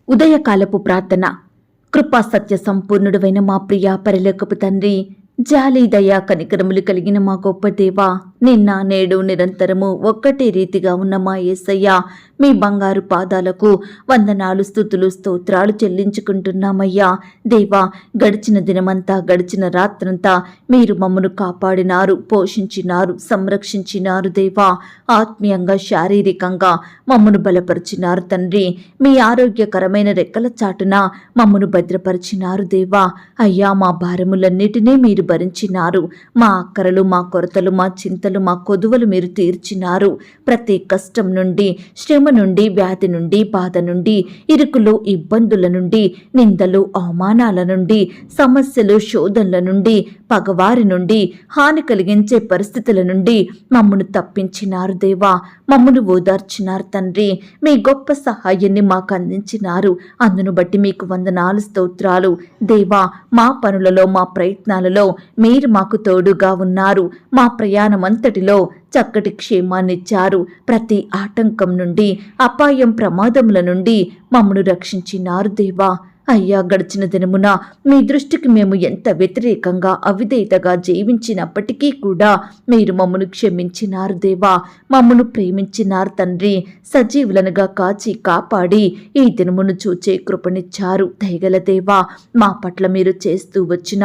ఉదయకాలపు ప్రార్థన. కృపా సత్య సంపూర్ణుడైన మా ప్రియ పరలోకపు తండ్రి, జాలి దయా కనికరములు కలిగిన మా గొప్ప దేవా, నిన్న నేడు నిరంతరము ఒక్కటే రీతిగా ఉన్న మా యేసయ్య, మీ బంగారు పాదాలకు వందనాలు, స్తుతులు, స్తోత్రాలు చెల్లించుకుంటున్నామయ్యా. దేవా, గడిచిన దినమంతా, గడిచిన రాత్రంతా మీరు మమ్మను కాపాడినారు, పోషించినారు, సంరక్షించినారు. దేవా, ఆత్మీయంగా శారీరకంగా మమ్మను బలపరిచినారు తండ్రి. మీ ఆరోగ్యకరమైన రెక్కల చాటున మమ్మను భద్రపరిచినారు. దేవా అయ్యా, మా భారములన్నిటినీ మీరు భరించినారు. మా అక్కరలు, మా కొరతలు, మా చింతలు, మా కొదువలు మీరు తీర్చినారు. ప్రతి కష్టం నుండి, శ్రమ నుండి, వ్యాధి నుండి, బాధ నుండి, ఇరుకులు, ఇబ్బందుల నుండి, నిందలు, అవమానాల నుండి, సమస్యలు, శోధనల నుండి, పగవారి నుండి, హాని కలిగించే పరిస్థితుల నుండి మమ్మను తప్పించినారు. దేవా, మమ్మను ఓదార్చినారు తండ్రి. మీ గొప్ప సహాయాన్ని మాకు అందించినారు. అందును బట్టి మీకు వందనాలు, స్తోత్రాలు. దేవా, మా పనులలో, మా ప్రయత్నాలలో మీరు మాకు తోడుగా ఉన్నారు. మా ప్రయాణమంతటిలో చక్కటి క్షేమాన్నిచ్చారు. ప్రతి ఆటంకం నుండి, అపాయం, ప్రమాదముల నుండి మమ్మను రక్షించినారు. దేవా అయ్యా, గడిచిన దినమున మీ దృష్టికి మేము ఎంత వ్యతిరేకంగా, అవిధేయతగా జీవించినప్పటికీ కూడా మీరు మమ్మను క్షమించినారు. దేవా, మమ్మను ప్రేమించినారు తండ్రి. సజీవులనుగా కాచి కాపాడి ఈ దినమును చూచే కృపనిచ్చారు. దయగల దేవా, మా పట్ల మీరు చేస్తూ వచ్చిన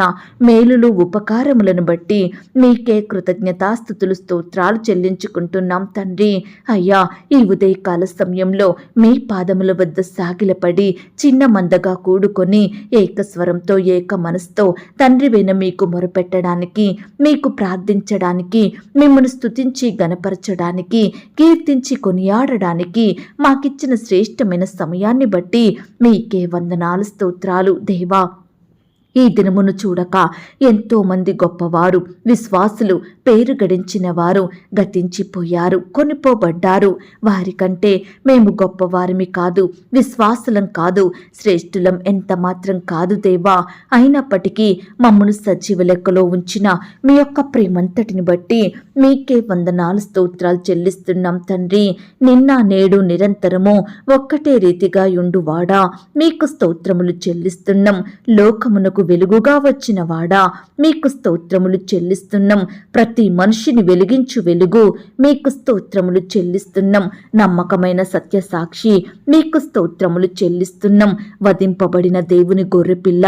మేలులు, ఉపకారములను బట్టి మీకే కృతజ్ఞతాస్తుతులు, స్తోత్రాలు చెల్లించుకుంటున్నాం తండ్రి. అయ్యా, ఈ ఉదయకాల సమయంలో మీ పాదముల వద్ద సాగిలపడి చిన్న మందగా కూడుకొని ఏకస్వరంతో, ఏక మనసుతో తండ్రి వెన మీకు మొరపెట్టడానికి, మీకు ప్రార్థించడానికి, మిమ్మల్ని స్తుతించి గణపరచడానికి, కీర్తించి కొనియాడడానికి మాకిచ్చిన శ్రేష్టమైన సమయాన్ని బట్టి మీకే వందనాలు, స్తోత్రాలు. దేవా, ఈ దినమును చూడక ఎంతో మంది గొప్పవారు, విశ్వాసులు, పేరు గడించిన వారు గతించిపోయారు, కొనిపోబడ్డారు. వారికంటే మేము గొప్పవారిమి కాదు, విశ్వాసులం కాదు, శ్రేష్ఠులం ఎంత మాత్రం కాదు. దేవా, అయినప్పటికీ మమ్మను సజీవ లెక్కలో ఉంచిన మీ యొక్క ప్రేమంతటిని బట్టి మీకే వందనాలు, స్తోత్రాలు చెల్లిస్తున్నాం తండ్రి. నిన్న నేడు నిరంతరము ఒక్కటే రీతిగా యుండువాడా, మీకు స్తోత్రములు చెల్లిస్తున్నాం. లోకమునకు వెలుగుగా వచ్చిన వాడా, మీకు స్తోత్రములు చెల్లిస్తున్నాం. ప్రతి మనిషిని వెలిగించు వెలుగు, మీకు స్తోత్రములు చెల్లిస్తున్నాం. నమ్మకమైన సత్య సాక్షి, మీకు స్తోత్రములు చెల్లిస్తున్నాం. వధింపబడిన దేవుని గొర్రెపిల్ల,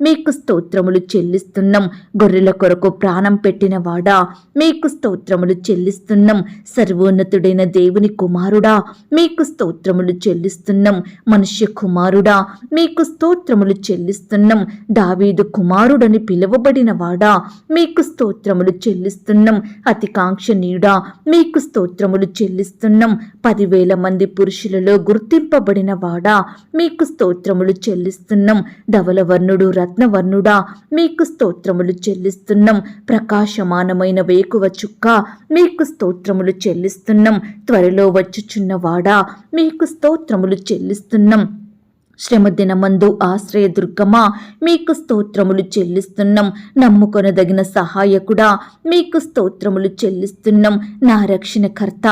మీకు స్తోత్రములు చెల్లిస్తున్నాం. గొర్రెల కొరకు ప్రాణం పెట్టిన వాడా, మీకు స్తోత్రములు చెల్లిస్తున్నాం. సర్వోన్నతుడైన దేవుని కుమారుడా, మీకు స్తోత్రములు చెల్లిస్తున్నాం. మనుష్య కుమారుడా, మీకు స్తోత్రములు చెల్లిస్తున్నాం. దావీదు కుమారుడని పిలువబడిన వాడా, మీకు స్తోత్రములు చెల్లిస్తున్నాం. అతి కాంక్షణీయుడా, మీకు స్తోత్రములు చెల్లిస్తున్నాం. 10,000 మంది పురుషులలో గుర్తింపబడిన వాడా, మీకు స్తోత్రములు చెల్లిస్తున్నాం. ధవలవర్ణుడు, రత్నవర్ణుడా, మీకు స్తోత్రములు చెల్లిస్తున్నాం. ప్రకాశమానమైన వేకువ చుక్క, మీకు స్తోత్రములు చెల్లిస్తున్నాం. త్వరలో వచ్చుచున్నవాడా, మీకు స్తోత్రములు చెల్లిస్తున్నాం. శ్రమ దినమందు ఆశ్రయదుర్గమా, మీకు స్తోత్రములు చెల్లిస్తున్నాం. నమ్ముకొనదగిన సహాయకుడా, మీకు స్తోత్రములు చెల్లిస్తున్నాం. నా రక్షణకర్త,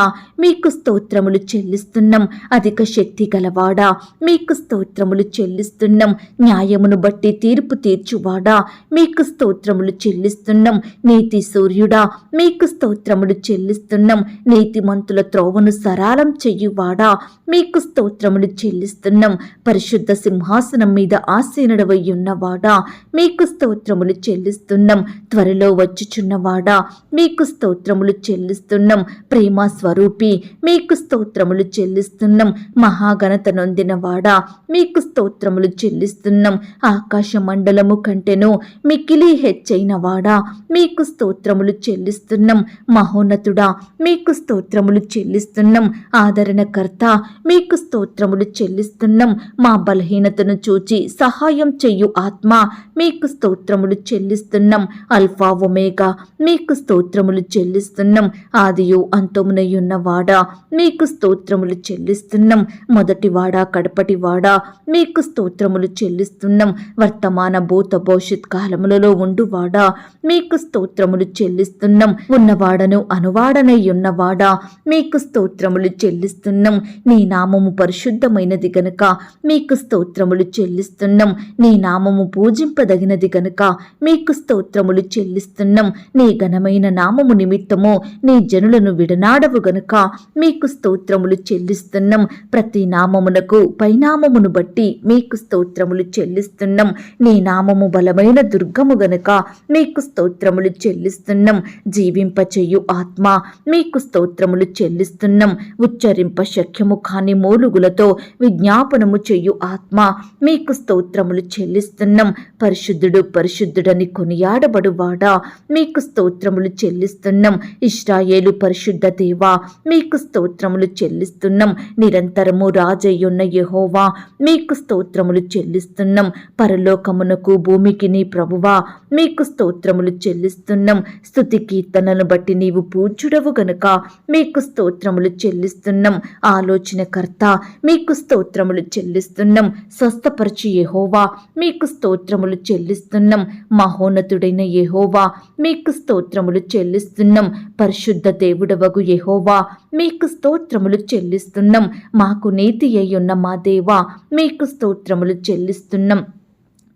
మీకు స్తోత్రములు చెల్లిస్తున్నాం. అధిక శక్తి గలవాడా, మీకు స్తోత్రములు చెల్లిస్తున్నాం. న్యాయమును బట్టి తీర్పు తీర్చువాడా, మీకు స్తోత్రములు చెల్లిస్తున్నాం. నీతి సూర్యుడా, మీకు స్తోత్రములు చెల్లిస్తున్నాం. నీతిమంతుల త్రోవను సరళం చెయ్యువాడా, మీకు స్తోత్రములు చెల్లిస్తున్నాం. పరిశుద్ధ సింహాసనం మీద ఆసీనుడవై ఉన్నవాడా, మీకు స్తోత్రములు చెల్లిస్తున్నాం. త్వరలో వచ్చుచున్నవాడా, మీకు స్తోత్రములు చెల్లిస్తున్నాం. ప్రేమ స్వరూపి, మీకు స్తోత్రములు చెల్లిస్తున్నాం. మహాఘనత నొందినవాడా, మీకు స్తోత్రములు చెల్లిస్తున్నాం. ఆకాశ మండలము కంటెను మిక్కిలి హెచ్చైన వాడా, మీకు స్తోత్రములు చెల్లిస్తున్నాం. మహోన్నతుడా, మీకు స్తోత్రములు చెల్లిస్తున్నాం. ఆదరణకర్త, మీకు స్తోత్రములు చెల్లిస్తున్నాం. మా బలహీనతను చూచి సహాయం చెయ్యు ఆత్మ, మీకు స్తోత్రములు చెల్లిస్తున్నాం. అల్ఫా ఒమేగా, మీకు స్తోత్రములు చెల్లిస్తున్నాం. ఆదియు అంతమునయున్న వాడా, మీకు స్తోత్రములు చెల్లిస్తున్నాం. మొదటివాడా, కడపటివాడా, మీకు స్తోత్రములు చెల్లిస్తున్నాం. వర్తమాన భూత భవిష్యత్ కాలములలో ఉండువాడా, మీకు స్తోత్రములు చెల్లిస్తున్నాం. ఉన్నవాడను అనువాడనై ఉన్నవాడా, మీకు స్తోత్రములు చెల్లిస్తున్నాం. నీ నామము పరిశుద్ధమైనది గనుక మీకు మీకు స్తోత్రములు చెల్లిస్తున్నాం. నీ నామము పూజింపదగినది గనుక మీకు స్తోత్రములు చెల్లిస్తున్నాం. నీ ఘనమైన నామము నిమిత్తము నీ జనులను విడనాడవు గనుక మీకు స్తోత్రములు చెల్లిస్తున్నాం. ప్రతి నామమునకు పైనామమును బట్టి మీకు స్తోత్రములు చెల్లిస్తున్నాం. నీ నామము బలమైన దుర్గము గనుక మీకు స్తోత్రములు చెల్లిస్తున్నాం. జీవింపచెయ్యు ఆత్మ మీకు స్తోత్రములు చెల్లిస్తున్నాం. ఉచ్చరింప శక్యము కాని మూలుగులతో విజ్ఞాపనము చెయ్యు ఆత్మ మీకు స్తోత్రములు చెల్లిస్తున్నాం. పరిశుద్ధుడు పరిశుద్ధుడని కొనియాడబడువాడా మీకు స్తోత్రములు చెల్లిస్తున్నాం. ఇశ్రాయేలు పరిశుద్ధ దేవా మీకు స్తోత్రములు చెల్లిస్తున్నాం. నిరంతరము రాజయ్యున్న యెహోవా మీకు స్తోత్రములు చెల్లిస్తున్నాం. పరలోకమునకు భూమికి నీ ప్రభువా మీకు స్తోత్రములు చెల్లిస్తున్నాం. స్తుతి కీర్తనను బట్టి నీవు పూజ్యుడవు గనుక మీకు స్తోత్రములు చెల్లిస్తున్నాం. ఆలోచనకర్త మీకు స్తోత్రములు చెల్లిస్తున్నాం. స్వస్థపరచు యెహోవా మీకు స్తోత్రములు చెల్లిస్తున్నాం. మహోన్నతుడైన యెహోవా మీకు స్తోత్రములు చెల్లిస్తున్నాం. పరిశుద్ధ దేవుడవగు యెహోవా మీకు స్తోత్రములు చెల్లిస్తున్నాం. మాకు నీతి అయ్యున్న మా దేవా మీకు స్తోత్రములు చెల్లిస్తున్నాం.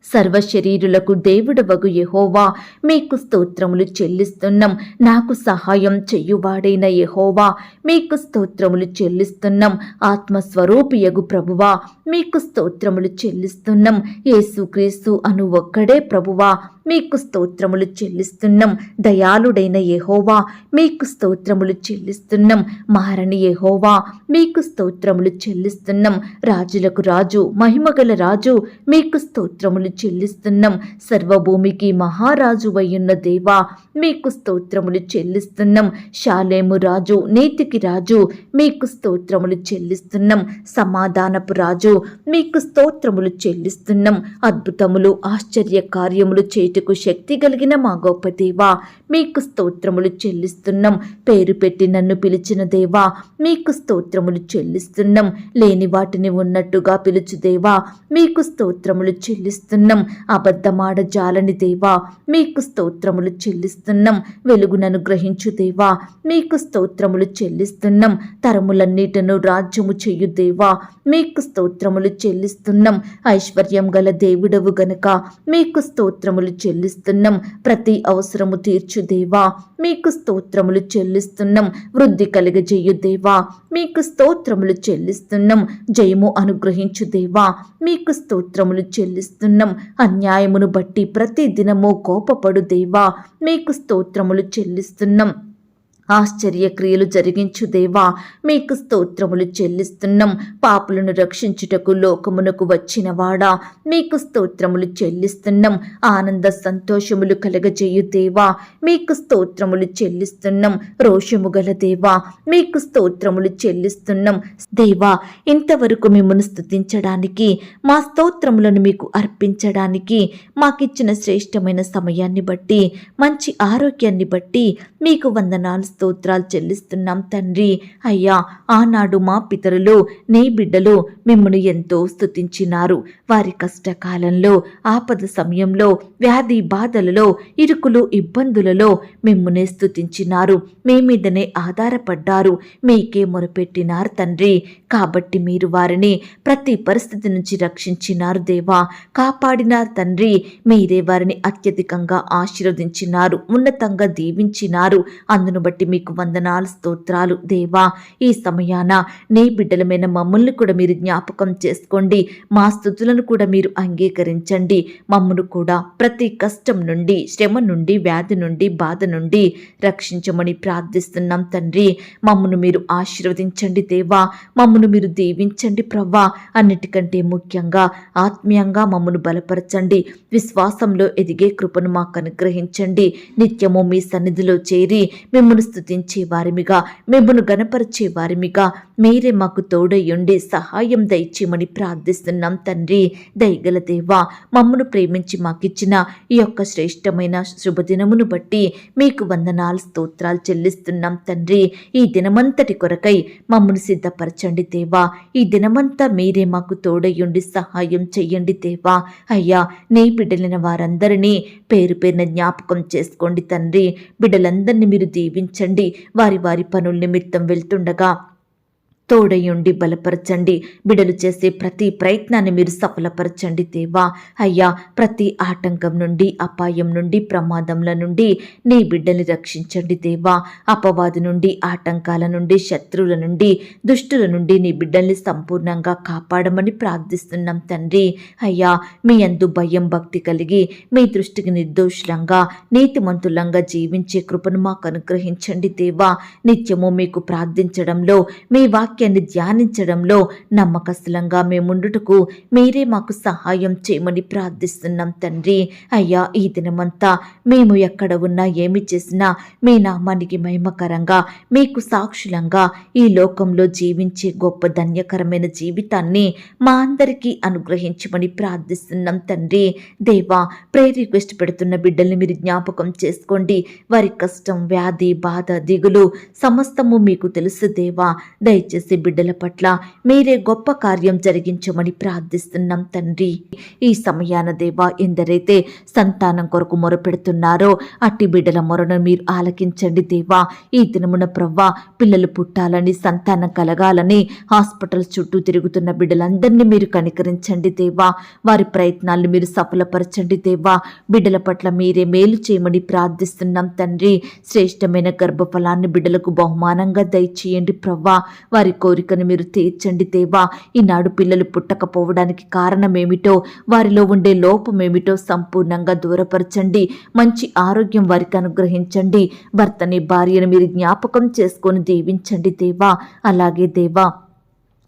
సర్వశరీరులకు దేవుడవగు యెహోవా మీకు స్తోత్రములు చెల్లిస్తున్నాం. నాకు సహాయం చెయ్యువాడైన యెహోవా మీకు స్తోత్రములు చెల్లిస్తున్నాం. ఆత్మస్వరూపియగు ప్రభువా మీకు స్తోత్రములు చెల్లిస్తున్నాం. యేసుక్రీస్తు అను ఒక్కడే ప్రభువా మీకు స్తోత్రములు చెల్లిస్తున్నాం. దయాళుడైన యెహోవా మీకు స్తోత్రములు చెల్లిస్తున్నాం. మారని యెహోవా మీకు స్తోత్రములు చెల్లిస్తున్నాం. రాజులకు రాజు మహిమగల రాజు మీకు స్తోత్రములు చెల్లిస్తున్నాం. సర్వభూమికి మహారాజు అయ్యున్న దేవా మీకు స్తోత్రములు చెల్లిస్తున్నాం. షాలేము రాజు నీతికి రాజు మీకు స్తోత్రములు చెల్లిస్తున్నాం. సమాధానపు రాజు మీకు స్తోత్రములు చెల్లిస్తున్నాం. అద్భుతములు ఆశ్చర్య కార్యములు చేటుకు శక్తి కలిగిన మా గొప్ప దేవా మీకు స్తోత్రములు చెల్లిస్తున్నాం. పేరు పెట్టి నన్ను పిలిచిన దేవా మీకు స్తోత్రములు చెల్లిస్తున్నాం. లేని వాటిని ఉన్నట్టుగా పిలుచు దేవా మీకు స్తోత్రములు చెల్లిస్తున్నాం. అబద్ధమాడ జాలని దేవా మీకు స్తోత్రములు చెల్లిస్తున్నాం. వెలుగునను గ్రహించు దేవా మీకు స్తోత్రములు చెల్లిస్తున్నాం. తరములన్నిటను రాజ్యము చెయ్యు దేవా మీకు స్తోత్రములు చెల్లిస్తున్నాం. ఐశ్వర్యం గల దేవుడవు గనుక మీకు స్తోత్రములు చెల్లిస్తున్నాం. ప్రతి అవసరము తీర్చు దేవా మీకు స్తోత్రములు చెల్లిస్తున్నాం. వృద్ధి కలిగజేయు దేవా మీకు స్తోత్రములు చెల్లిస్తున్నాం. జయము అనుగ్రహించు దేవా మీకు స్తోత్రములు చెల్లిస్తున్నాం. అన్యాయమును బట్టి ప్రతి దినము కోపపడు దేవా మీకు స్తోత్రములు చెల్లిస్తున్నాం. ఆశ్చర్యక్రియలు జరిగించు దేవా మీకు స్తోత్రములు చెల్లిస్తున్నాం. పాపులను రక్షించుటకు లోకమునకు వచ్చిన వాడా మీకు స్తోత్రములు చెల్లిస్తున్నాం. ఆనంద సంతోషములు కలగజేయు దేవా మీకు స్తోత్రములు చెల్లిస్తున్నాం. రోషము గల దేవా మీకు స్తోత్రములు చెల్లిస్తున్నాం. దేవా ఇంతవరకు మిమ్మల్ని స్తుతించడానికి మా స్తోత్రములను మీకు అర్పించడానికి మాకిచ్చిన శ్రేష్టమైన సమయాన్ని బట్టి మంచి ఆరోగ్యాన్ని బట్టి మీకు వందనాలు స్తోత్రాలు చెల్లిస్తున్నాం తండ్రి. అయ్యా ఆనాడు మా పితరులు నీ బిడ్డలు మిమ్మల్ని ఎంతో స్తుతించినారు. వారి కష్టకాలంలో ఆపద సమయంలో వ్యాధి బాధలలో ఇరుకులు ఇబ్బందులలో మిమ్మల్ని స్తుతించినారు. మీ మీదనే ఆధారపడ్డారు. మీకే మొరపెట్టినారు తండ్రి. కాబట్టి మీరు వారిని ప్రతి పరిస్థితి నుంచి రక్షించినారు దేవా, కాపాడినారు తండ్రి. మీరే వారిని అత్యధికంగా ఆశీర్వదించినారు, ఉన్నతంగా దీవించినారు. అందును బట్టి మీకు వందనాలు స్తోత్రాలు దేవా. ఈ సమయాన నీ బిడ్డలమైన మమ్మల్ని కూడా మీరు జ్ఞాపకం చేసుకోండి. మా స్తుతులను కూడా మీరు అంగీకరించండి. మమ్మను కూడా ప్రతి కష్టం నుండి, శ్రమ నుండి, వ్యాధి నుండి, బాధ నుండి రక్షించమని ప్రార్థిస్తున్నాం తండ్రి. మమ్మను మీరు ఆశీర్వదించండి దేవా, మమ్మను మీరు దీవించండి ప్రవ్వా. అన్నిటికంటే ముఖ్యంగా ఆత్మీయంగా మమ్మను బలపరచండి. విశ్వాసంలో ఎదిగే కృపను మాకు అనుగ్రహించండి. నిత్యము మీ సన్నిధిలో చేరి మిమ్మల్ని స్తుతించే వారిమిగా, మిమ్మల్ని గణపరిచే వారిమిగా మీరే మాకు తోడయ్యుండి సహాయం దయచేయమని ప్రార్థిస్తున్నాం తండ్రి. దయగల దేవా మమ్మను ప్రేమించి మాకిచ్చిన ఈ యొక్క శ్రేష్టమైన శుభదినమును బట్టి మీకు వందనాలు స్తోత్రాలు చెల్లిస్తున్నాం తండ్రి. ఈ దినమంతటి కొరకై మమ్మను సిద్ధపరచండి దేవా. ఈ దినమంతా మీరే మాకు తోడయ్యుండి సహాయం చెయ్యండి దేవా. అయ్యా నీ బిడ్డలైన వారందరినీ పేరు పేరున జ్ఞాపకం చేసుకోండి తండ్రి. బిడ్డలందరినీ మీరు దీవించండి. వారి వారి పనుల నిమిత్తం వెళ్తుండగా తోడయుండి బలపరచండి. బిడ్డలు చేసే ప్రతి ప్రయత్నాన్ని మీరు సఫలపరచండి దేవా. అయ్యా, ప్రతి ఆటంకం నుండి, అపాయం నుండి, ప్రమాదంల నుండి నీ బిడ్డల్ని రక్షించండి దేవా. అపవాది నుండి, ఆటంకాల నుండి, శత్రువుల నుండి, దుష్టుల నుండి నీ బిడ్డల్ని సంపూర్ణంగా కాపాడమని ప్రార్థిస్తున్నాం తండ్రి. అయ్యా, మీ యందు భయం భక్తి కలిగి మీ దృష్టికి నిర్దోషులంగా నీతిమంతులంగా జీవించే కృపను మాకు అనుగ్రహించండి దేవా. నిత్యము మీకు ప్రార్థించడంలో, మీ వాక్యాన్ని ధ్యానించడంలో నమ్మకస్తులంగా మేముండుటకు మీరే మాకు సహాయం చేయమని ప్రార్థిస్తున్నాం తండ్రి. అయ్యా, ఈ దినమంతా మేము ఎక్కడ ఉన్నా ఏమి చేసినా మీ నామానికి మహిమకరంగా, మీకు సాక్షులంగా ఈ లోకంలో జీవించే గొప్ప ధన్యకరమైన జీవితాన్ని మా అందరికీ అనుగ్రహించమని ప్రార్థిస్తున్నాం తండ్రి. దేవా, ప్రేయర్ రిక్వెస్ట్ పెడుతున్న బిడ్డల్ని మీరు జ్ఞాపకం చేసుకోండి. వారి కష్టం, వ్యాధి, బాధ, దిగులు సమస్తము మీకు తెలుసు దేవా. దయచేసి బిడ్డల పట్ల మీరే గొప్ప కార్యం జరిగించమని ప్రార్థిస్తున్నాం తండ్రి. ఈ సమయాన దేవా, ఎందరైతే సంతానం కొరకు మొరపెడుతున్నారో అట్టి బిడ్డల మొరను మీరు ఆలకించండి దేవా. ఈ దినమున ప్రవ్వా, పిల్లలు పుట్టాలని, సంతానం కలగాలని హాస్పిటల్ చుట్టూ తిరుగుతున్న బిడ్డలందరినీ మీరు కనికరించండి దేవా. వారి ప్రయత్నాలను మీరు సఫలపరచండి దేవా. బిడ్డల పట్ల మీరే మేలు చేయమని ప్రార్థిస్తున్నాం తండ్రి. శ్రేష్టమైన గర్భఫలాన్ని బిడ్డలకు బహుమానంగా దయచేయండి ప్రవ్వా. వారి కోరికను మీరు తీర్చండి దేవా. ఈనాడు పిల్లలు పుట్టకపోవడానికి కారణమేమిటో, వారిలో ఉండే లోపమేమిటో సంపూర్ణంగా దూరపరచండి. మంచి ఆరోగ్యం వారికి అనుగ్రహించండి. భర్తని, భార్యను మీరు జ్ఞాపకం చేసుకొని దీవించండి దేవా. అలాగే దేవా,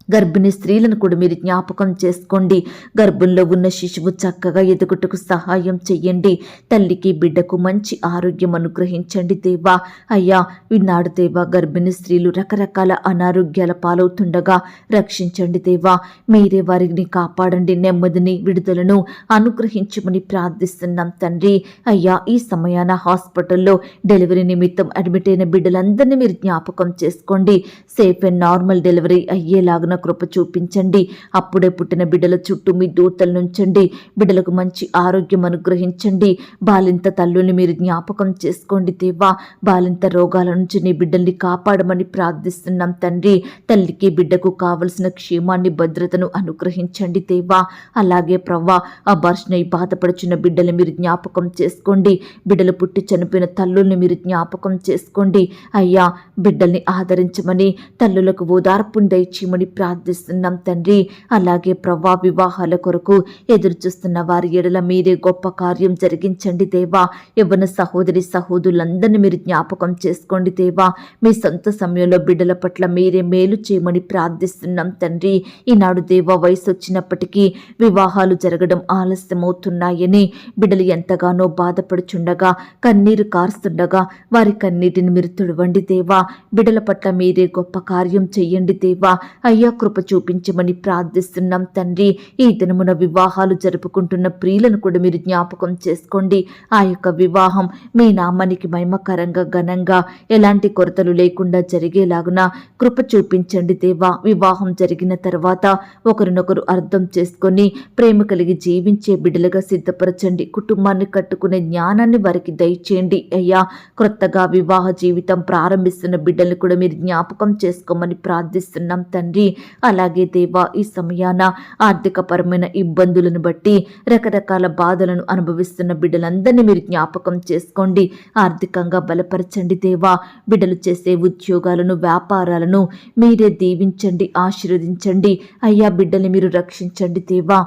గర్భిణీ స్త్రీలను కూడా మీరు జ్ఞాపకం చేసుకోండి. గర్భంలో ఉన్న శిశువు చక్కగా ఎదుగుటకు సహాయం చెయ్యండి. తల్లికి, బిడ్డకు మంచి ఆరోగ్యం అనుగ్రహించండి దేవా. అయ్యా, ఈనాడు దేవా, గర్భిణీ స్త్రీలు రకరకాల అనారోగ్యాల పాలవుతుండగా రక్షించండి దేవా. మీరే వారిని కాపాడండి. నెమ్మదిని, విడుదలను అనుగ్రహించమని ప్రార్థిస్తున్నాం తండ్రి. అయ్యా, ఈ సమయాన హాస్పిటల్లో డెలివరీ నిమిత్తం అడ్మిట్ అయిన బిడ్డలందరినీ మీరు జ్ఞాపకం చేసుకోండి. సేఫ్ అండ్ నార్మల్ డెలివరీ అయ్యేలాగా కృప చూపించండి. అప్పుడే పుట్టిన బిడ్డల చుట్టూ మీ దూతలు నుంచండి. బిడ్డలకు మంచి ఆరోగ్యం అనుగ్రహించండి. బాలింత తల్లుల్ని మీరు జ్ఞాపకం చేసుకోండి దేవా. బాలింత రోగాల నుంచి నీ బిడ్డల్ని కాపాడమని ప్రార్థిస్తున్నాం తండ్రి. తల్లికి, బిడ్డకు కావలసిన క్షేమాన్ని, భద్రతను అనుగ్రహించండి దేవా. అలాగే ప్రవ్వా, అబార్షణ బాధపడుచున్న బిడ్డలు మీరు జ్ఞాపకం చేసుకోండి. బిడ్డలు పుట్టి చనిపోయిన తల్లుల్ని మీరు జ్ఞాపకం చేసుకోండి. అయ్యా, బిడ్డల్ని ఆదరించమని, తల్లులకు ఓదార్పుని దయచేయమని ప్రార్థిస్తున్నాం తండ్రి. అలాగే ప్రవ్వా, వివాహాల కొరకు ఎదురు చూస్తున్న వారి ఎడల మీరే గొప్ప కార్యం జరిగించండి దేవా. యవ్వన సహోదరి సహోదరులందరినీ మీరు జ్ఞాపకం చేసుకోండి దేవా. మీ సొంత సమయంలో బిడ్డల పట్ల మీరే మేలు చేయమని ప్రార్థిస్తున్నాం తండ్రి. ఈనాడు దేవా, వయసు వచ్చినప్పటికీ వివాహాలు జరగడం ఆలస్యమవుతున్నాయని బిడ్డలు ఎంతగానో బాధపడుచుండగా, కన్నీరు కారుస్తుండగా వారి కన్నీటిని మీరు తుడవండి దేవా. బిడ్డల పట్ల మీరే గొప్ప కార్యం చెయ్యండి దేవా. అయ్యా, కృప చూపించమని ప్రార్థిస్తున్నాం తండ్రి. ఈ దినమున వివాహాలు జరుపుకుంటున్న ప్రియులను కూడా మీరు జ్ఞాపకం చేసుకోండి. ఆ యొక్క వివాహం మీ నామానికి మహిమకరంగా, ఘనంగా, ఎలాంటి కొరతలు లేకుండా జరిగేలాగున కృప చూపించండి దేవా. వివాహం జరిగిన తర్వాత ఒకరినొకరు అర్థం చేసుకొని ప్రేమ కలిగి జీవించే బిడ్డలుగా సిద్ధపరచండి. కుటుంబాన్ని కట్టుకునే జ్ఞానాన్ని వారికి దయచేయండి అయ్యా. క్రొత్తగా వివాహ జీవితం ప్రారంభిస్తున్న బిడ్డలు కూడా మీరు జ్ఞాపకం చేసుకోమని ప్రార్థిస్తున్నాం తండ్రి. అలాగే దేవా, ఈ సమయాన ఆర్థికపరమైన ఇబ్బందులను బట్టి రకరకాల బాధలను అనుభవిస్తున్న బిడ్డలందరినీ మీరు జ్ఞాపకం చేసుకోండి. ఆర్థికంగా బలపరచండి దేవా. బిడ్డలు చేసే ఉద్యోగాలను, వ్యాపారాలను మీరే దీవించండి, ఆశీర్వదించండి అయ్యా. బిడ్డల్ని మీరు రక్షించండి దేవా.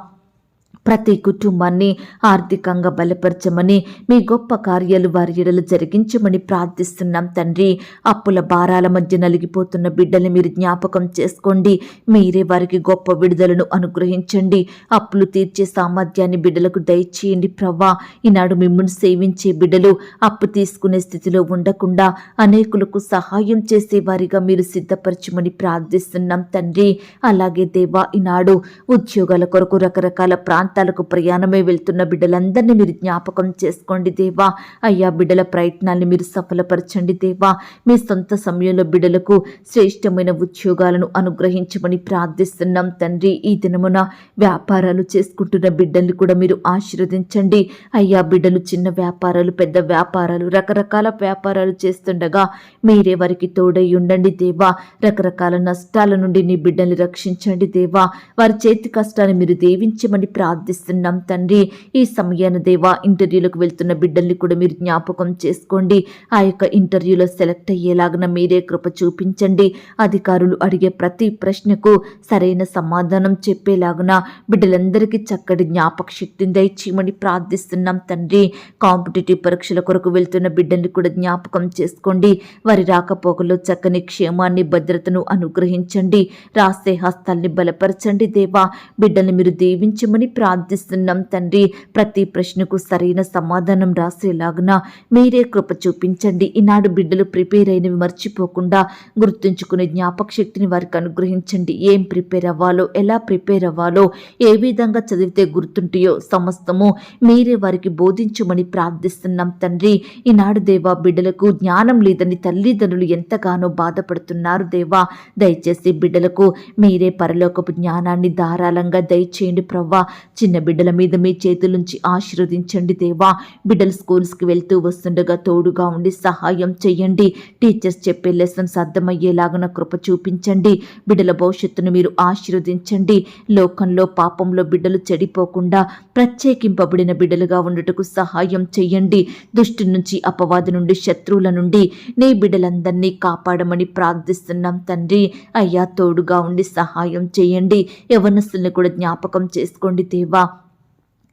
ప్రతి కుటుంబాన్ని ఆర్థికంగా బలపరచమని, మీ గొప్ప కార్యాలు వారి ఎడలు జరిగించమని ప్రార్థిస్తున్నాం తండ్రి. అప్పుల భారాల మధ్య నలిగిపోతున్న బిడ్డల్ని మీరు జ్ఞాపకం చేసుకోండి. మీరే వారికి గొప్ప విడుదలను అనుగ్రహించండి. అప్పులు తీర్చే సామర్థ్యాన్ని బిడ్డలకు దయచేయండి ప్రవ్వా. ఈనాడు మిమ్మల్ని సేవించే బిడ్డలు అప్పు తీసుకునే స్థితిలో ఉండకుండా అనేకులకు సహాయం చేసే వారిగా మీరు సిద్ధపరచమని ప్రార్థిస్తున్నాం తండ్రి. అలాగే దేవా, ఈనాడు ఉద్యోగాల కొరకు రకరకాల ప్రాంతాల ప్రాంతాలకు ప్రయాణమై వెళ్తున్న బిడ్డలందరినీ మీరు జ్ఞాపకం చేసుకోండి దేవా. అయ్యా బిడ్డల ప్రయత్నాన్ని మీరు సఫలపరచండి దేవా. మీ సొంత సమయంలో బిడ్డలకు శ్రేష్టమైన ఉద్యోగాలను అనుగ్రహించమని ప్రార్థిస్తున్నాం తండ్రి. ఈ దినమున వ్యాపారాలు చేసుకుంటున్న బిడ్డల్ని కూడా మీరు ఆశీర్వదించండి అయ్యా. బిడ్డలు చిన్న వ్యాపారాలు, పెద్ద వ్యాపారాలు, రకరకాల వ్యాపారాలు చేస్తుండగా మీరే వారికి తోడై ఉండండి దేవా. రకరకాల నష్టాల నుండి నీ బిడ్డల్ని రక్షించండి దేవా. వారి చేతి కష్టాన్ని మీరు దీవించమని ప్రార్థిస్తున్నాం తండ్రి. ఈ సమయాన దేవా ఇంటర్వ్యూలకు వెళ్తున్న బిడ్డల్ని కూడా మీరు జ్ఞాపకం చేసుకోండి. ఆ యొక్క ఇంటర్వ్యూలో సెలెక్ట్ అయ్యేలాగా మీరే కృప చూపించండి. అధికారులు అడిగే ప్రతి ప్రశ్నకు సరైన సమాధానం చెప్పేలాగున బిడ్డలందరికీ చక్కటి జ్ఞాపక శక్తిని దయచేయమని ప్రార్థిస్తున్నాం తండ్రి. కాంపిటేటివ్ పరీక్షల కొరకు వెళ్తున్న బిడ్డల్ని కూడా జ్ఞాపకం చేసుకోండి. వారి రాకపోకల్లో చక్కని క్షేమాన్ని, భద్రతను అనుగ్రహించండి. రాసే హస్తాల్ని బలపరచండి దేవా. బిడ్డల్ని మీరు దీవించమని ప్రార్థిస్తున్నాం తండ్రి. ప్రతి ప్రశ్నకు సరైన సమాధానం రాసేలాగున మీరే కృప చూపించండి. ఈనాడు బిడ్డలు ప్రిపేర్ అయినవి మర్చిపోకుండా గుర్తుంచుకునే జ్ఞాపక శక్తిని వారికి అనుగ్రహించండి. ఏం ప్రిపేర్ అవ్వాలో, ఎలా ప్రిపేర్ అవ్వాలో, ఏ విధంగా చదివితే గుర్తుంటాయో సమస్తము మీరే వారికి బోధించమని ప్రార్థిస్తున్నాం తండ్రి. ఈనాడు దేవా బిడ్డలకు జ్ఞానం లేదని తల్లిదండ్రులు ఎంతగానో బాధపడుతున్నారు దేవా. దయచేసి బిడ్డలకు మీరే పరలోకపు జ్ఞానాన్ని ధారాళంగా దయచేయండి ప్రవ్వా. చిన్న బిడ్డల మీద మీ చేతులుంచి ఆశీర్వదించండి దేవా. బిడ్డలు స్కూల్స్కి వెళ్తూ వస్తుండగా తోడుగా ఉండి సహాయం చేయండి. టీచర్స్ చెప్పే లెసన్స్ అర్థమయ్యేలాగా కృప చూపించండి. బిడ్డల భవిష్యత్తును మీరు ఆశీర్వదించండి. లోకంలో పాపంలో బిడ్డలు చెడిపోకుండా ప్రత్యేకింపబడిన బిడ్డలుగా ఉండటకు సహాయం చెయ్యండి. దుష్టు నుంచి, అపవాది నుండి, శత్రువుల నుండి నీ బిడ్డలందరినీ కాపాడమని ప్రార్థిస్తున్నాం తండ్రి. అయ్యా తోడుగా ఉండి సహాయం చేయండి. యవ్వనస్తుల్ని కూడా జ్ఞాపకం చేసుకోండి దేవా.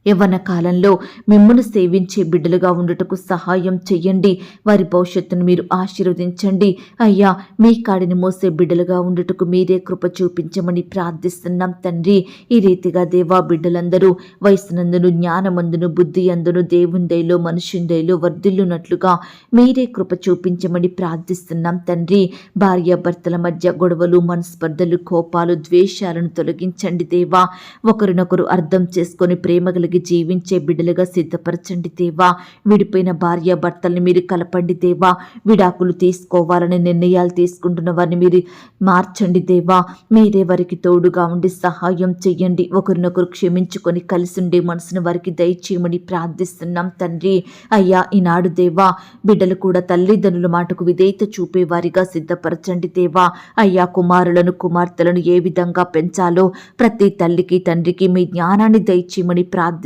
యవ్వన కాలంలో మిమ్మల్ని సేవించే బిడ్డలుగా ఉండుటకు సహాయం చెయ్యండి. వారి భవిష్యత్తును మీరు ఆశీర్వదించండి. అయ్యా మీ కాడిని మోసే బిడ్డలుగా ఉండుటకు మీరే కృప చూపించమని ప్రార్థిస్తున్నాం తండ్రి. ఈ రీతిగా దేవా బిడ్డలందరూ వయసునందును, జ్ఞానమందును, బుద్ధి అందును, దేవుని దయలో, మనుషుని దయలో వర్ధిల్లునట్లుగా మీరే కృప చూపించమని ప్రార్థిస్తున్నాం తండ్రి. భార్య భర్తల మధ్య గొడవలు, మనస్పర్ధలు, కోపాలు, ద్వేషాలను తొలగించండి దేవా. ఒకరినొకరు అర్థం చేసుకొని ప్రేమ కలిగి జీవించే బిడ్డలుగా సిద్ధపరచండి దేవా. విడిపోయిన భార్య భర్తల్ని మీరు కలపండి దేవా. విడాకులు తీసుకోవాలని నిర్ణయాలు తీసుకుంటున్న వారిని మీరు మార్చండి దేవా. మీరే వారికి తోడుగా ఉండి సహాయం చెయ్యండి. ఒకరినొకరు క్షమించుకొని కలిసి ఉండే మనసును వారికి దయచేయమని ప్రార్థిస్తున్నాం తండ్రి. అయ్యా ఈనాడు దేవా బిడ్డలు కూడా తల్లిదండ్రుల మాటకు విధేయత చూపేవారిగా సిద్ధపరచండి దేవా. అయ్యా కుమారులను, కుమార్తెలను ఏ విధంగా పెంచాలో ప్రతి తల్లికి, తండ్రికి మీ జ్ఞానాన్ని దయచేయమని ప్రార్థిస్తున్నాం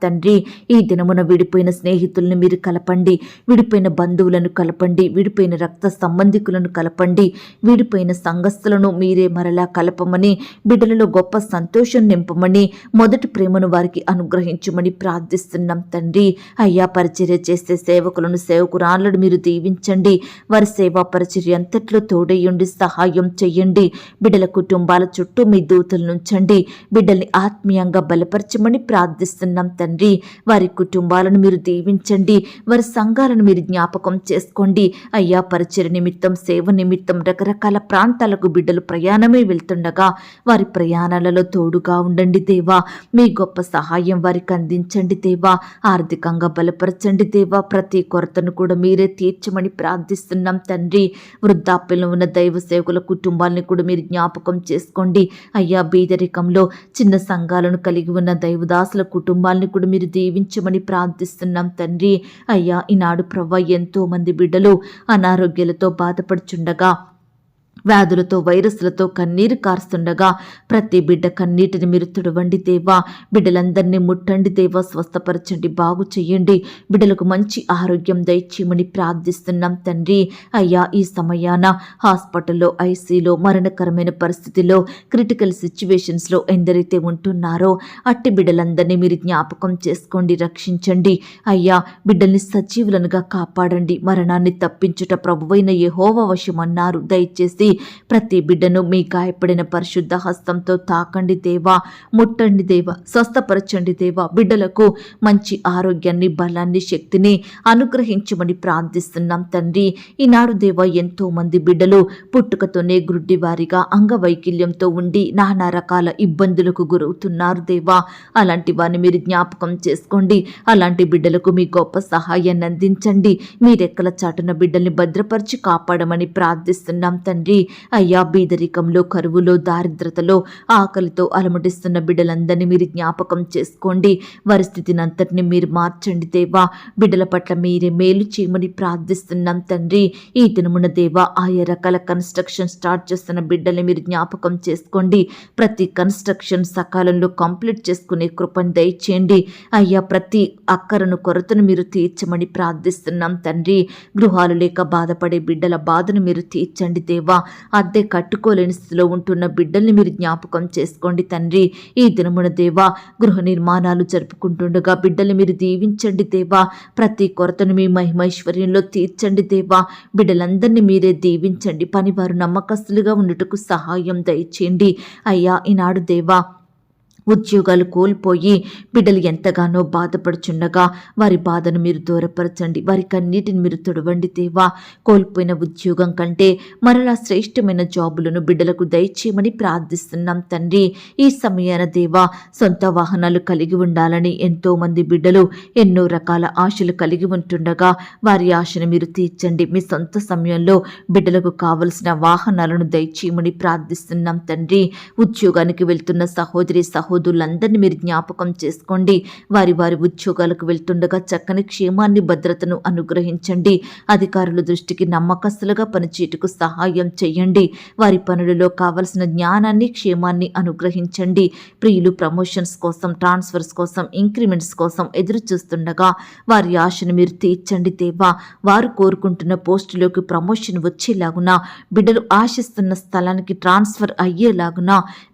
తండ్రి. ఈ దినమున విడిపోయిన స్నేహితులను మీరు కలపండి. విడిపోయిన బంధువులను కలపండి. విడిపోయిన రక్త సంబంధికులను కలపండి. విడిపోయిన సంఘస్థులను మీరే మరలా కలపమని, బిడ్డలలో గొప్ప సంతోషం నింపమని, మొదటి ప్రేమను వారికి అనుగ్రహించమని ప్రార్థిస్తున్నాం తండ్రి. అయ్యా పరిచర్య చేసే సేవకులను, సేవకురాళ్లను మీరు దీవించండి. వారి సేవా పరిచర్య అంతట్లో తోడయ్యుండి సహాయం చెయ్యండి. బిడ్డల కుటుంబాల చుట్టూ మీ దూతలు నుంచండి. బిడ్డల్ని ఆత్మీయంగా బలపరచమని ప్రార్థిస్తున్నాం తండ్రి. వారి కుటుంబాలను మీరు దీవించండి. వారి సంఘాలను మీరు జ్ఞాపకం చేసుకోండి. అయ్యా పరిచయ నిమిత్తం, సేవ నిమిత్తం రకరకాల ప్రాంతాలకు బిడ్డలు ప్రయాణమే వెళ్తుండగా వారి ప్రయాణాలలో తోడుగా ఉండండి దేవా. మీ గొప్ప సహాయం వారికి అందించండి దేవా. ఆర్థికంగా బలపరచండి దేవా. ప్రతి కొరతను కూడా మీరే తీర్చమని ప్రార్థిస్తున్నాం తండ్రి. వృద్ధాప్యంలో ఉన్న దైవ సేవకుల కుటుంబాలని కూడా మీరు జ్ఞాపకం చేసుకోండి. అయ్యా బీదరికంలో చిన్న సంఘాలను కలిగి ఉన్న దైవదాసుల కుటుంబాలను కూడా మీరు దీవించమని ప్రార్థిస్తున్నాం తండ్రి. అయ్యా ఈనాడు ప్రవ్వా ఎంతో మంది బిడ్డలు అనారోగ్యాలతో బాధపడుచుండగా, వ్యాధులతో, వైరస్లతో కన్నీరు కారుస్తుండగా ప్రతి బిడ్డ కన్నీటిని మీరు తుడవండి దేవా. బిడ్డలందరినీ ముట్టండి దేవా. స్వస్థపరచండి, బాగు చెయ్యండి. బిడ్డలకు మంచి ఆరోగ్యం దయచేయమని ప్రార్థిస్తున్నాం తండ్రి. అయ్యా ఈ సమయాన హాస్పిటల్లో, ఐసీలో, మరణకరమైన పరిస్థితిలో, క్రిటికల్ సిచ్యువేషన్స్లో ఎందరైతే ఉంటున్నారో అట్టి బిడ్డలందరినీ మీరు జ్ఞాపకం చేసుకోండి, రక్షించండి. అయ్యా బిడ్డల్ని సజీవులనుగా కాపాడండి. మరణాన్ని తప్పించుట ప్రభువైన యెహోవా వశమన్నారు. దయచేసి దయచేసి ప్రతి బిడ్డను మీ గాయపడిన పరిశుద్ధ హస్తంతో తాకండి దేవా, ముట్టండి దేవా, స్వస్థపరచండి దేవా. బిడ్డలకు మంచి ఆరోగ్యాన్ని, బలాన్ని, శక్తిని అనుగ్రహించమని ప్రార్థిస్తున్నాం తండ్రి. ఈనాడు దేవా ఎంతో మంది బిడ్డలు పుట్టుకతోనే గుడ్డివారిగా అంగవైకల్యంతో ఉండి నానా రకాల ఇబ్బందులకు గురవుతున్నారు దేవా. అలాంటి వారిని మీరు జ్ఞాపకం చేసుకోండి. అలాంటి బిడ్డలకు మీ గొప్ప సహాయాన్ని అందించండి. మీ రెక్కల చాటున బిడ్డల్ని భద్రపరిచి కాపాడమని ప్రార్థిస్తున్నాం తండ్రి. అయ్యా, బీదరికంలో, కరువులో, దారిద్రతలో, ఆకలితో అలమటిస్తున్న బిడ్డలందరినీ మీరు జ్ఞాపకం చేసుకోండి. వారి స్థితిని అంతటిని మీరు మార్చండి దేవా. బిడ్డల పట్ల మీరే మేలు చేయమని ప్రార్థిస్తున్నాం తండ్రి. ఈ దినమున దేవా, ఆయా రకాల కన్స్ట్రక్షన్ స్టార్ట్ చేస్తున్న బిడ్డల్ని మీరు జ్ఞాపకం చేసుకోండి. ప్రతి కన్స్ట్రక్షన్ సకాలంలో కంప్లీట్ చేసుకునే కృపను దయచేయండి. అయ్యా, ప్రతి అక్కరను, కొరతను మీరు తీర్చమని ప్రార్థిస్తున్నాం తండ్రి. గృహాలు లేక బాధపడే బిడ్డల బాధను మీరు తీర్చండి దేవా. అద్దె కట్టుకోలేని స్థితిలో ఉంటున్న బిడ్డల్ని మీరు జ్ఞాపకం చేసుకోండి తండ్రి. ఈ దినమున దేవా, గృహ నిర్మాణాలు జరుపుకుంటుండగా బిడ్డల్ని మీరు దీవించండి దేవా. ప్రతి కొరతను మీ మహిమైశ్వర్యంలో తీర్చండి దేవా. బిడ్డలందరినీ మీరే దీవించండి. పనివారు నమ్మకస్తులుగా ఉండుటకు సహాయం దయచేయండి. అయ్యా, ఈనాడు దేవా, ఉద్యోగాలు కోల్పోయి బిడ్డలు ఎంతగానో బాధపడుచుండగా వారి బాధను మీరు దూరపరచండి. వారి కన్నీటిని మీరు తుడవండి దేవా. కోల్పోయిన ఉద్యోగం కంటే మరలా శ్రేష్టమైన జాబులను బిడ్డలకు దయచేయమని ప్రార్థిస్తున్నాం తండ్రి. ఈ సమయాన దేవా, సొంత వాహనాలు కలిగి ఉండాలని ఎంతో మంది బిడ్డలు ఎన్నో రకాల ఆశలు కలిగి ఉంటుండగా వారి ఆశను మీరు తీర్చండి. మీ సొంత సమయంలో బిడ్డలకు కావలసిన వాహనాలను దయచేయమని ప్రార్థిస్తున్నాం తండ్రి. ఉద్యోగానికి వెళ్తున్న సహోదరులందరినీ మీరు జ్ఞాపకం చేసుకోండి. వారి వారి ఉద్యోగాలకు వెళ్తుండగా చక్కని క్షేమాన్ని, భద్రతను అనుగ్రహించండి. అధికారుల దృష్టికి నమ్మకస్తులుగా పనిచేయటకు సహాయం చేయండి. వారి పనులలో కావలసిన జ్ఞానాన్ని, క్షేమాన్ని అనుగ్రహించండి. ప్రియులు ప్రమోషన్స్ కోసం, ట్రాన్స్ఫర్స్ కోసం, ఇంక్రిమెంట్స్ కోసం ఎదురు చూస్తుండగా వారి ఆశను మీరు తీర్చండి దేవా. వారు కోరుకుంటున్న పోస్టులోకి ప్రమోషన్ వచ్చేలాగున, బిడ్డలు ఆశిస్తున్న స్థలానికి ట్రాన్స్ఫర్ అయ్యేలాగున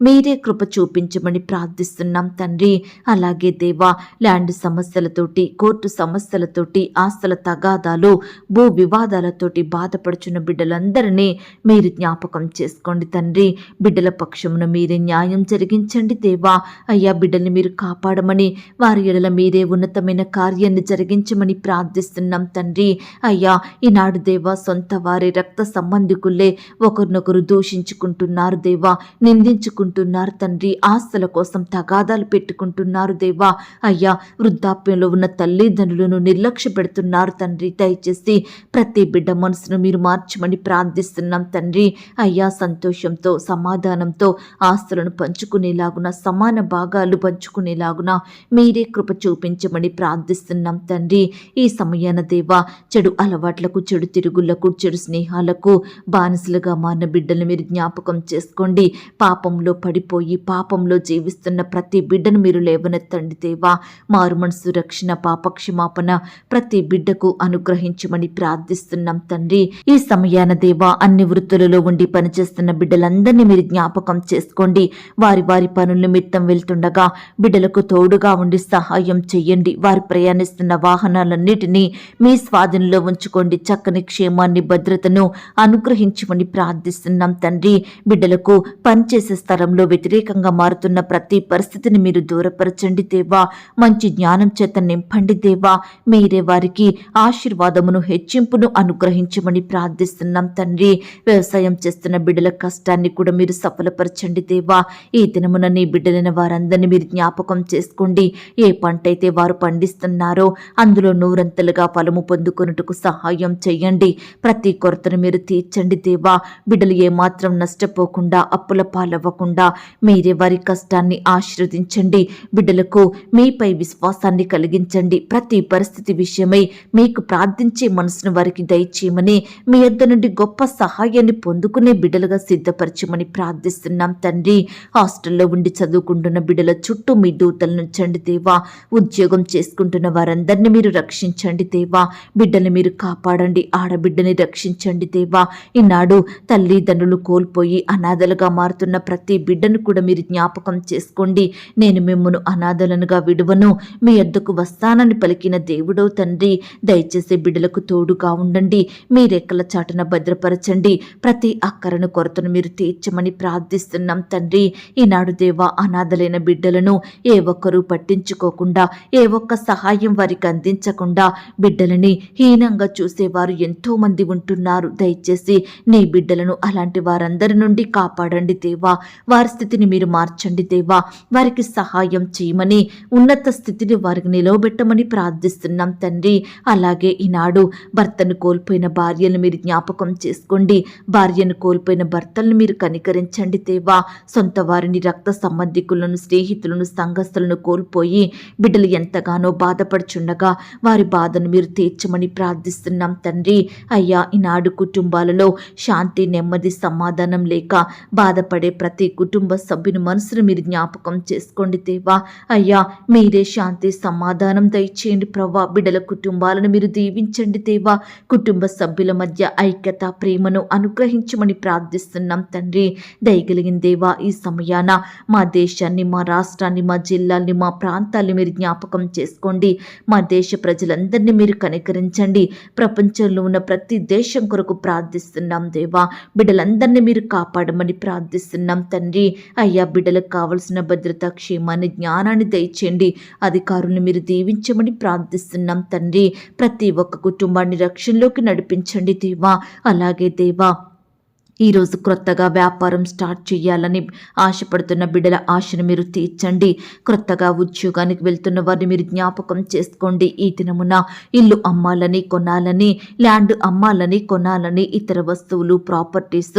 మీరే కృప చూపించమని ప్రార్థిస్తున్నాం తండ్రి. అలాగే దేవా, ల్యాండ్ సమస్యలతోటి, కోర్టు సమస్యలతోటి, ఆస్తుల తగాదాలు, భూ వివాదాలతోటి బాధపడుచున్న బిడ్డలందరినీ మీరు జ్ఞాపకం చేసుకోండి తండ్రి. బిడ్డల పక్షమున మీరే న్యాయం జరిగించండి దేవా. అయ్యా, బిడ్డల్ని మీరు కాపాడమని, వారి ఎడల మీరే ఉన్నతమైన కార్యాన్ని జరిగించమని ప్రార్థిస్తున్నాం తండ్రి. అయ్యా, ఈనాడు దేవా, సొంత వారి రక్త సంబంధికులే ఒకరినొకరు దూషించుకుంటున్నారు దేవా, నిందించుకుంటున్నారు తండ్రి. ఆస్తుల కోసం తగాదాలు పెట్టుకుంటున్నారు దేవా. అయ్యా, వృద్ధాప్యంలో ఉన్న తల్లిదండ్రులను నిర్లక్ష్య పెడుతున్నారు తండ్రి. దయచేసి ప్రతి బిడ్డ మనసును మీరు మార్చమని ప్రార్థిస్తున్నాం తండ్రి. అయ్యా, సంతోషంతో, సమాధానంతో ఆస్తులను పంచుకునేలాగున, సమాన భాగాలు పంచుకునేలాగున మీరే కృప చూపించమని ప్రార్థిస్తున్నాం తండ్రి. ఈ సమయాన దేవా, చెడు అలవాట్లకు, చెడు తిరుగులకు, చెడు స్నేహాలకు బానిసలుగా మారిన బిడ్డలను మీరు జ్ఞాపకం చేసుకోండి. పాపంలో పడిపోయి పాపంలో జీవిస్తున్న ప్రతి బిడ్డను మీరు లేవనెత్తండి దేవా. మారు మనసు, రక్షణ, పాపక్షమాపణ ప్రతి బిడ్డకు అనుగ్రహించమని ప్రార్థిస్తున్నాం తండ్రి. ఈ సమయాన దేవా, అన్ని వృత్తులలో ఉండి పనిచేస్తున్న బిడ్డలందరినీ మీరు జ్ఞాపకం చేసుకోండి. వారి వారి పనుల నిమిత్తం వెళ్తుండగా బిడ్డలకు తోడుగా ఉండి సహాయం చెయ్యండి. వారు ప్రయాణిస్తున్న వాహనాలన్నిటినీ మీ స్వాధీనంలో ఉంచుకోండి. చక్కని క్షేమాన్ని, భద్రతను అనుగ్రహించమని ప్రార్థిస్తున్నాం తండ్రి. బిడ్డలకు పనిచేసే స్థలంలో వ్యతిరేకంగా మారుతున్న ప్రతి పరిస్థితిని మీరు దూరపరచండి దేవా. మంచి జ్ఞానం చేత నింపండి దేవా. మీరే వారికి ఆశీర్వాదమును, హెచ్చింపును అనుగ్రహించమని ప్రార్థిస్తున్నాం తండ్రి. వ్యవసాయం చేస్తున్న బిడ్డల కష్టాన్ని కూడా మీరు సఫలపరచండి దేవా. ఈ దినమున నీ బిడ్డలైన వారందరినీ మీరు జ్ఞాపకం చేసుకోండి. ఏ పంట అయితే వారు పండిస్తున్నారో అందులో నూరంతలుగా ఫలము పొందుకొనుటకు సహాయం చేయండి. ప్రతి కొరతను మీరు తీర్చండి దేవా. బిడ్డలు ఏమాత్రం నష్టపోకుండా, అప్పుల పాలవ్వకుండా మీరే వారి కష్టాన్ని ఆశీర్వదించండి. బిడ్డలకు మీపై విశ్వాసాన్ని కలిగించండి. ప్రతి పరిస్థితి విషయమై మీకు ప్రార్థించే మనసును వారికి దయచేయమని, మీ యొద్ద నుండి గొప్ప సహాయాన్ని పొందుకునే బిడ్డలుగా సిద్ధపరచమని ప్రార్థిస్తున్నాం తండ్రి. హాస్టల్లో ఉండి చదువుకుంటున్న బిడ్డల చుట్టూ మీ దూతలు నుంచండి దేవా. ఉద్యోగం చేసుకుంటున్న వారందరినీ మీరు రక్షించండి దేవా. బిడ్డల్ని మీరు కాపాడండి. ఆడబిడ్డని రక్షించండి దేవా. ఈనాడు తల్లిదండ్రులు కోల్పోయి అనాథలుగా మారుతున్న ప్రతి బిడ్డను కూడా మీరు జ్ఞాపకం చేసుకోండి చేసుకోండి. నేను మిమ్మును అనాథలనుగా విడువను, మీ యొద్దకు వస్తానని పలికిన దేవుడో తండ్రి, దయచేసి బిడ్డలకు తోడుగా ఉండండి. మీ రెక్కల చాటున భద్రపరచండి. ప్రతి అక్కరను కొరతను మీరు తీర్చమని ప్రార్థిస్తున్నాం తండ్రి. ఈనాడు దేవా, అనాథలైన బిడ్డలను ఏ ఒక్కరూ పట్టించుకోకుండా, ఏ ఒక్క సహాయం వారికి అందించకుండా బిడ్డలని హీనంగా చూసేవారు ఎంతో మంది ఉంటున్నారు. దయచేసి నీ బిడ్డలను అలాంటి వారందరి నుండి కాపాడండి దేవా. వారి స్థితిని మీరు మార్చండి దేవా. వారికి సహాయం చేయమని, ఉన్నత స్థితిని వారికి నిలవబెట్టమని ప్రార్థిస్తున్నాం తండ్రి. అలాగే ఈనాడు భర్తను కోల్పోయిన భార్యను మీరు జ్ఞాపకం చేసుకోండి. భార్యను కోల్పోయిన భర్తలను మీరు కనికరించండి దేవా. సొంత వారిని, రక్త సంబంధికులను, స్నేహితులను, సంఘస్థులను కోల్పోయి బిడ్డలు ఎంతగానో బాధపడుచుండగా వారి బాధను మీరు తీర్చమని ప్రార్థిస్తున్నాం తండ్రి. అయ్యా, ఈనాడు కుటుంబాలలో శాంతి, నెమ్మది, సమాధానం లేక బాధపడే ప్రతి కుటుంబ సభ్యుని మనసును మీరు జ్ఞాపకం చేసుకోండి దేవా. అయ్యా, మీరే శాంతి, సమాధానం దయచేయండి ప్రభా. బిడ్డల కుటుంబాలను మీరు దీవించండి దేవా. కుటుంబ సభ్యుల మధ్య ఐక్యత, ప్రేమను అనుగ్రహించమని ప్రార్థిస్తున్నాం తండ్రి. దయగలిగిన దేవా, ఈ సమయాన మా దేశాన్ని, మా రాష్ట్రాన్ని, మా జిల్లాల్ని, మా ప్రాంతాల్ని మీరు జ్ఞాపకం చేసుకోండి. మా దేశ ప్రజలందరినీ మీరు కనికరించండి. ప్రపంచంలో ఉన్న ప్రతి దేశం కొరకు ప్రార్థిస్తున్నాం దేవా. బిడ్డలందరినీ మీరు కాపాడమని ప్రార్థిస్తున్నాం తండ్రి. అయ్యా, బిడ్డలకు కావలసిన భద్రత, క్షేమాన్ని, జ్ఞానాన్ని దయచేయండి. అధికారులను మీరు దీవించమని ప్రార్థిస్తున్నాం తండ్రి. ప్రతి ఒక్క కుటుంబాన్ని రక్షణలోకి నడిపించండి దేవా. అలాగే దేవా, ఈరోజు క్రొత్తగా వ్యాపారం స్టార్ట్ చేయాలని ఆశపడుతున్న బిడ్డల ఆశను మీరు తీర్చండి. క్రొత్తగా ఉద్యోగానికి వెళ్తున్న వారిని మీరు జ్ఞాపకం చేసుకోండి. ఈ దినమున ఇల్లు అమ్మాలని, కొనాలని, ల్యాండ్ అమ్మాలని, కొనాలని, ఇతర వస్తువులు, ప్రాపర్టీస్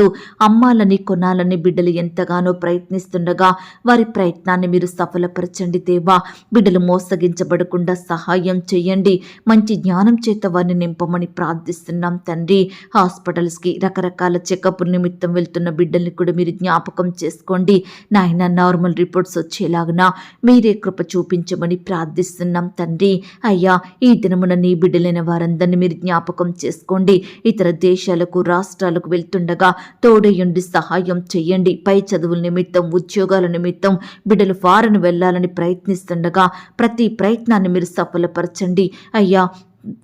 అమ్మాలని, కొనాలని బిడ్డలు ఎంతగానో ప్రయత్నిస్తుండగా వారి ప్రయత్నాన్ని మీరు సఫలపరచండి దేవా. బిడ్డలు మోసగించబడకుండా సహాయం చేయండి. మంచి జ్ఞానం చేత వారిని నింపమని ప్రార్థిస్తున్నాం తండ్రి. హాస్పిటల్స్కి, రకరకాల చెకప్ నిమిత్తం వెళ్తున్న బిడ్డల్ని కూడా మీరు జ్ఞాపకం చేసుకోండి. నాయన, నార్మల్ రిపోర్ట్స్ వచ్చేలాగున మీరే కృప చూపించమని ప్రార్థిస్తున్నాం తండ్రి. అయ్యా, ఈ దినమున నీ బిడ్డలైన వారందరినీ మీరు జ్ఞాపకం చేసుకోండి. ఇతర దేశాలకు, రాష్ట్రాలకు వెళ్తుండగా తోడయుండి సహాయం చేయండి. పై చదువుల నిమిత్తం, ఉద్యోగాల నిమిత్తం బిడ్డలు ఫారెన్ వెళ్ళాలని ప్రయత్నిస్తుండగా ప్రతి ప్రయత్నాన్ని మీరు సఫలపరచండి. అయ్యా,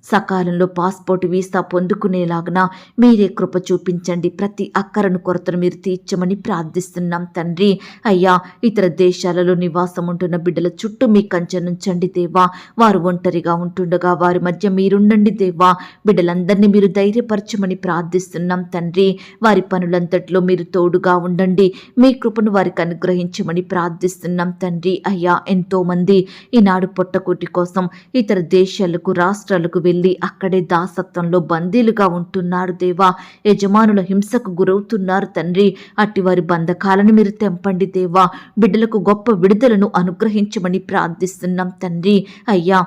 సకాలంలో పాస్పోర్ట్, వీసా పొందుకునేలాగా మీరే కృప చూపించండి. ప్రతి అక్కరను, కొరతను మీరు తీర్చమని ప్రార్థిస్తున్నాం తండ్రి. అయ్యా, ఇతర దేశాలలో నివాసం ఉంటున్న బిడ్డల చుట్టూ మీ కంచె నుంచండి దేవా. వారు ఒంటరిగా ఉంటుండగా వారి మధ్య మీరుండండి దేవా. బిడ్డలందరినీ మీరు ధైర్యపరచమని ప్రార్థిస్తున్నాం తండ్రి. వారి పనులంతట్లో మీరు తోడుగా ఉండండి. మీ కృపను వారికి అనుగ్రహించమని ప్రార్థిస్తున్నాం తండ్రి. అయ్యా, ఎంతోమంది ఈనాడు పొట్టకూటి కోసం ఇతర దేశాలకు, రాష్ట్రాలకు వెళ్ళి అక్కడే దాసత్వంలో బందీలుగా ఉంటున్నారు దేవా. యజమానుల హింసకు గురవుతున్నారు తండ్రి. అట్టి వారి బంధకాలను మీరు తెంపండి దేవా. బిడ్డలకు గొప్ప విడుదలను అనుగ్రహించమని ప్రార్థిస్తున్నాం తండ్రి. అయ్యా,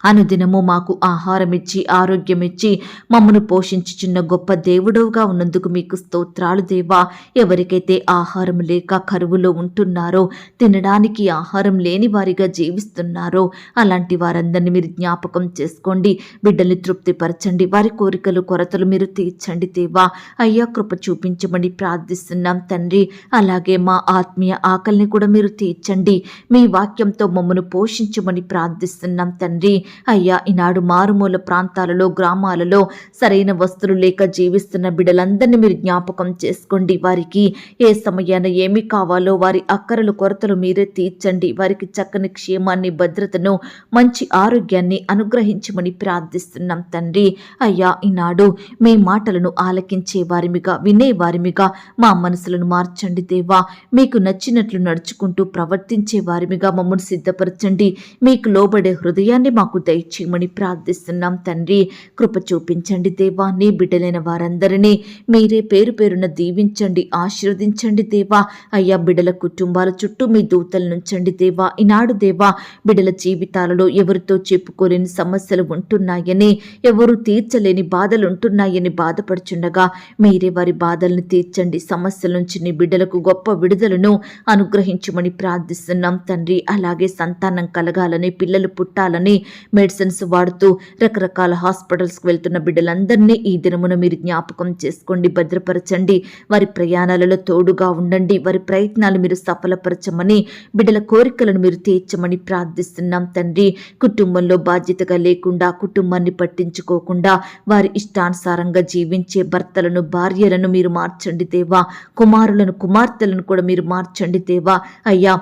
అనుదినము మాకు ఆహారం ఇచ్చి, ఆరోగ్యం ఇచ్చి, మమ్మను పోషించుచున్న గొప్ప దేవుడవుగా ఉన్నందుకు మీకు స్తోత్రాలు దేవా. ఎవరికైతే ఆహారం లేక కరువులో ఉంటున్నారో, తినడానికి ఆహారం లేని వారిగా జీవిస్తున్నారో అలాంటి వారందరినీ మీరు జ్ఞాపకం చేసుకోండి. బిడ్డల్ని తృప్తిపరచండి. వారి కోరికలు, కొరతలు మీరు తీర్చండి దేవా. అయ్యా, కృప చూపించమని ప్రార్థిస్తున్నాం తండ్రి. అలాగే మా ఆత్మీయ ఆకలిని కూడా మీరు తీర్చండి. మీ వాక్యంతో మమ్మను పోషించమని ప్రార్థిస్తున్నాం తండ్రి. అయ్యా, ఈనాడు మారుమూల ప్రాంతాలలో, గ్రామాలలో సరైన వస్తువులు లేక జీవిస్తున్న బిడ్డలందరినీ మీరు జ్ఞాపకం చేసుకోండి. వారికి ఏ సమయాన ఏమి కావాలో వారి అక్కరలు, కొరతలు మీరే తీర్చండి. వారికి చక్కని క్షేమాన్ని, భద్రతను, మంచి ఆరోగ్యాన్ని అనుగ్రహించమని ప్రార్థిస్తున్నాం తండ్రి. అయ్యా, ఈనాడు మీ మాటలను ఆలకించే వారిమిగా, వినే వారిమిగా మా మనసులను మార్చండి దేవా. మీకు నచ్చినట్లు నడుచుకుంటూ ప్రవర్తించే వారిమిగా మమ్మల్ని సిద్ధపరచండి. మీకు లోబడే హృదయాన్ని మాకు దయచేయమని ప్రార్థిస్తున్నాం తండ్రి. కృప చూపించండి దేవా. నీ బిడ్డలైన వారందరినీ మీరే పేరు పేరున దీవించండి, ఆశీర్వదించండి దేవా. అయ్యా, బిడ్డల కుటుంబాల చుట్టూ మీ దూతలు నుంచండి దేవా. ఈనాడు దేవా, బిడ్డల జీవితాలలో ఎవరితో చెప్పుకోలేని సమస్యలు ఉంటున్నాయని, ఎవరు తీర్చలేని బాధలు ఉంటున్నాయని బాధపడుచుండగా మీరే వారి బాధలను తీర్చండి. సమస్యల నుంచి నీ బిడ్డలకు గొప్ప విడుదలను అనుగ్రహించమని ప్రార్థిస్తున్నాం తండ్రి. అలాగే సంతానం కలగాలని, పిల్లలు పుట్టాలని మెడిసిన్స్ వాడుతూ రకరకాల హాస్పిటల్స్కి వెళ్తున్న బిడ్డలందరినీ ఈ దినమున మీరు జ్ఞాపకం చేసుకోండి, భద్రపరచండి. వారి ప్రయాణాలలో తోడుగా ఉండండి. వారి ప్రయత్నాలు మీరు సఫలపరచమని, బిడ్డల కోరికలను మీరు తీర్చమని ప్రార్థిస్తున్నాం తండ్రి. కుటుంబంలో బాధ్యతగా లేకుండా, కుటుంబాన్ని పట్టించుకోకుండా వారి ఇష్టానుసారంగా జీవించే భర్తలను, భార్యలను మీరు మార్చండి దేవా. కుమారులను, కుమార్తెలను కూడా మీరు మార్చండి దేవా. అయ్యా,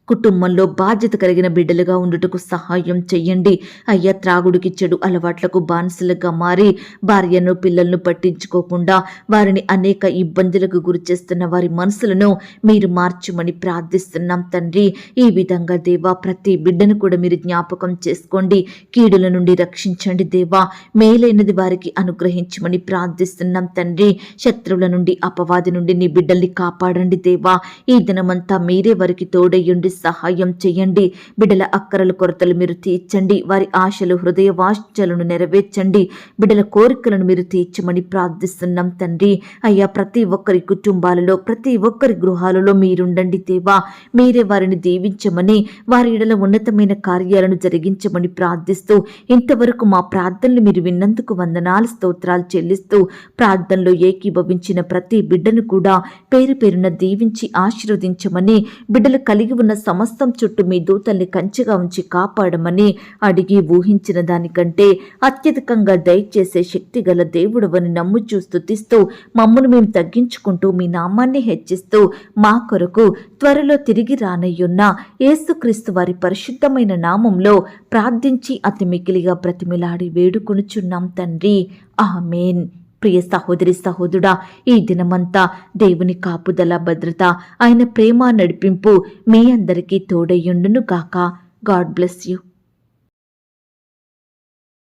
కుటుంబంలో బాధ్యత కలిగిన బిడ్డలుగా ఉండుటకు సహాయం చెయ్యండి అయ్యా. త్రాగుడికి, చెడు అలవాట్లకు బానిసలుగా మారి భార్యను, పిల్లలను పట్టించుకోకుండా వారిని అనేక ఇబ్బందులకు గురి చేస్తున్న వారి మనసులను మీరు మార్చమని ప్రార్థిస్తున్నాం తండ్రి. ఈ విధంగా దేవా ప్రతి బిడ్డను కూడా మీరు జ్ఞాపకం చేసుకోండి. కీడుల నుండి రక్షించండి దేవా. మేలైనది వారికి అనుగ్రహించమని ప్రార్థిస్తున్నాం తండ్రి. శత్రువుల నుండి, అపవాది నుండి నీ బిడ్డల్ని కాపాడండి దేవా. ఈ దినమంతా మీరే వారికి తోడయ్యుండి సహాయం చేయండి. బిడ్డల అక్కరల కొరతలు మీరు తీర్చండి. వారి ఆశలు, హృదయ వాంఛలను నెరవేర్చండి. బిడ్డల కోరికలను మీరు తీర్చమని ప్రార్థిస్తున్నాం తండ్రి. అయ్యా, ప్రతి ఒక్కరి కుటుంబాలలో, ప్రతి ఒక్కరి గృహాలలో మీరుండండి దేవా. మీరే వారిని దీవించమని, వారి ఎడల ఉన్నతమైన కార్యాలను జరిగించమని ప్రార్థిస్తూ, ఇంతవరకు మా ప్రార్థనలు మీరు విన్నందుకు వందనాలు, స్తోత్రాలు చెల్లిస్తూ, ప్రార్థనలో ఏకీభవించిన ప్రతి బిడ్డను కూడా పేరు పేరున దీవించి ఆశీర్వదించమని, బిడ్డలు కలిగి ఉన్న సమస్తం చుట్టూ మీ దూతల్ని కంచెగా ఉంచి కాపాడమని అడిగి ఊహించిన దానికంటే అత్యధికంగా దయచేసే శక్తి గల దేవుడవని నమ్ముచూ స్తుతిస్తూ, మమ్మను మేము తగ్గించుకుంటూ మీ నామాన్ని హెచ్చిస్తూ, మా కొరకు త్వరలో తిరిగి రానయ్యున్న యేసుక్రీస్తు వారి పరిశుద్ధమైన నామంలో ప్రార్థించి అతి మికిలిగా బ్రతిమిలాడి వేడుకొనుచున్నాం తండ్రి. ఆమేన్. ప్రియ సహోదరి, సహోదరుడా, ఈ దినమంతా దేవుని కాపుదల, భద్రత, ఆయన ప్రేమ, నడిపింపు మీ అందరికీ తోడయ్యుండును గాక. God bless you.